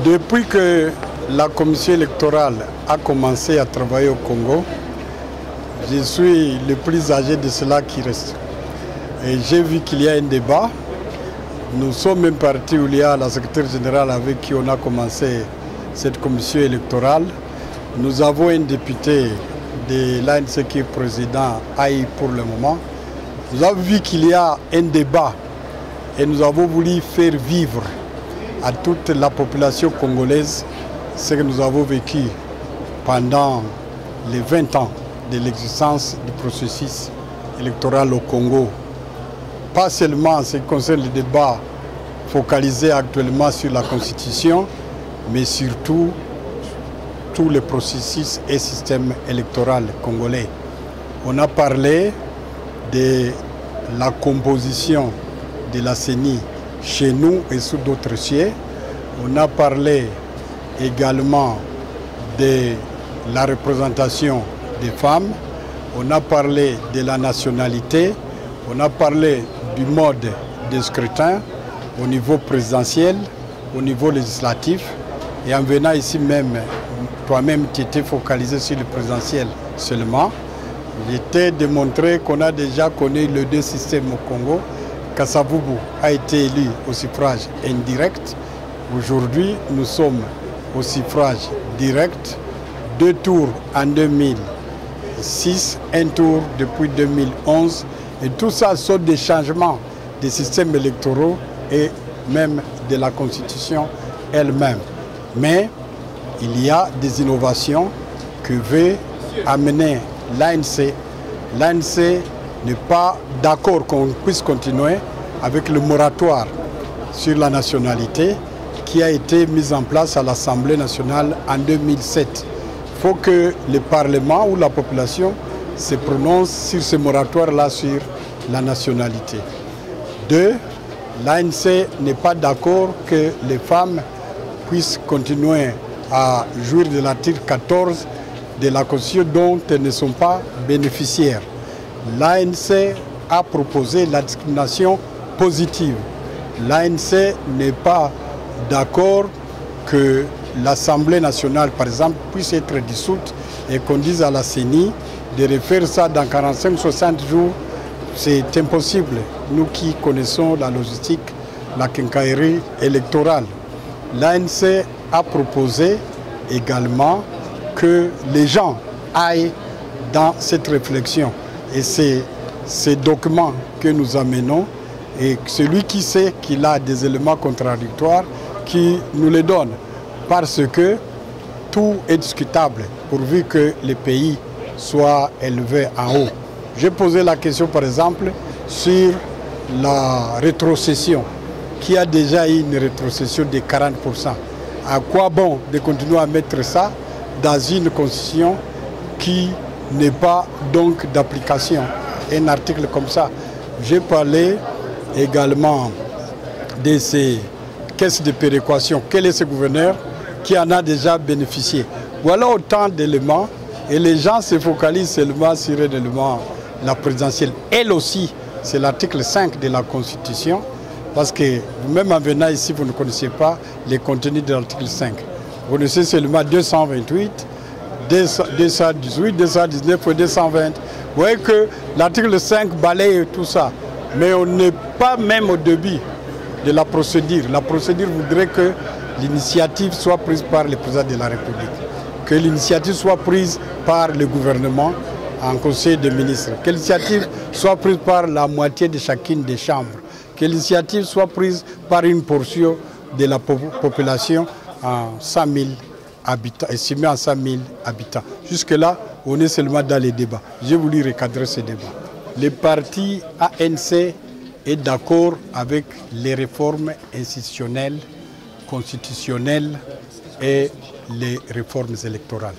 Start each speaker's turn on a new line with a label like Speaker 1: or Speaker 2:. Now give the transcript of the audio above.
Speaker 1: Depuis que la commission électorale a commencé à travailler au Congo, je suis le plus âgé de cela qui reste. Et j'ai vu qu'il y a un débat. Nous sommes même partis où il y a la secrétaire générale avec qui on a commencé cette commission électorale. Nous avons un député de l'ANC qui est président AI pour le moment. Nous avons vu qu'il y a un débat et nous avons voulu faire vivre à toute la population congolaise ce que nous avons vécu pendant les 20 ans de l'existence du processus électoral au Congo. Pas seulement en ce qui concerne le débat focalisé actuellement sur la Constitution, mais surtout tous les processus et systèmes électoraux congolais. On a parlé de la composition de la CENI chez nous et sous d'autres cieux. On a parlé également de la représentation des femmes. On a parlé de la nationalité. On a parlé du mode de scrutin au niveau présidentiel, au niveau législatif. Et en venant ici même, toi-même tu étais focalisé sur le présidentiel seulement. J'étais démontré qu'on a déjà connu les deux systèmes au Congo. Kasavubu a été élu au suffrage indirect. Aujourd'hui, nous sommes au suffrage direct. 2 tours en 2006, un tour depuis 2011. Et tout ça sont des changements des systèmes électoraux et même de la Constitution elle-même. Mais il y a des innovations que veut amener l'ANC. L'ANC n'est pas d'accord qu'on puisse continuer avec le moratoire sur la nationalité qui a été mis en place à l'Assemblée nationale en 2007. Il faut que le Parlement ou la population se prononce sur ce moratoire-là sur la nationalité. 2. L'ANC n'est pas d'accord que les femmes puissent continuer à jouir de l'article 14 de la Constitution dont elles ne sont pas bénéficiaires. L'ANC a proposé la discrimination positive. L'ANC n'est pas d'accord que l'Assemblée nationale, par exemple, puisse être dissoute et qu'on dise à la CENI de refaire ça dans 45-60 jours. C'est impossible. Nous qui connaissons la logistique, la quincaillerie électorale. L'ANC a proposé également que les gens aillent dans cette réflexion. Et c'est ces documents que nous amenons et celui qui sait qu'il a des éléments contradictoires qui nous les donne. Parce que tout est discutable pourvu que les pays soient élevés en haut. J'ai posé la question par exemple sur la rétrocession, qui a déjà eu une rétrocession de 40%. À quoi bon de continuer à mettre ça dans une constitution qui n'est pas donc d'application, un article comme ça. J'ai parlé également de ces caisses de péréquation. Quel est ce gouverneur qui en a déjà bénéficié? Voilà autant d'éléments et les gens se focalisent seulement sur un élément, la présidentielle. Elle aussi, c'est l'article 5 de la Constitution, parce que même en venant ici, vous ne connaissez pas les contenus de l'article 5. Vous connaissez seulement 228, 218, 219 et 220. Vous voyez que l'article 5 balaye tout ça. Mais on n'est pas même au début de la procédure. La procédure voudrait que l'initiative soit prise par le président de la République, que l'initiative soit prise par le gouvernement en conseil des ministres, que l'initiative soit prise par la moitié de chacune des chambres, que l'initiative soit prise par une portion de la population en 100 000 habitants, estimé en 100 000 habitants. Jusque-là, on est seulement dans les débats. J'ai voulu recadrer ces débats. Le parti ANC est d'accord avec les réformes institutionnelles, constitutionnelles et les réformes électorales.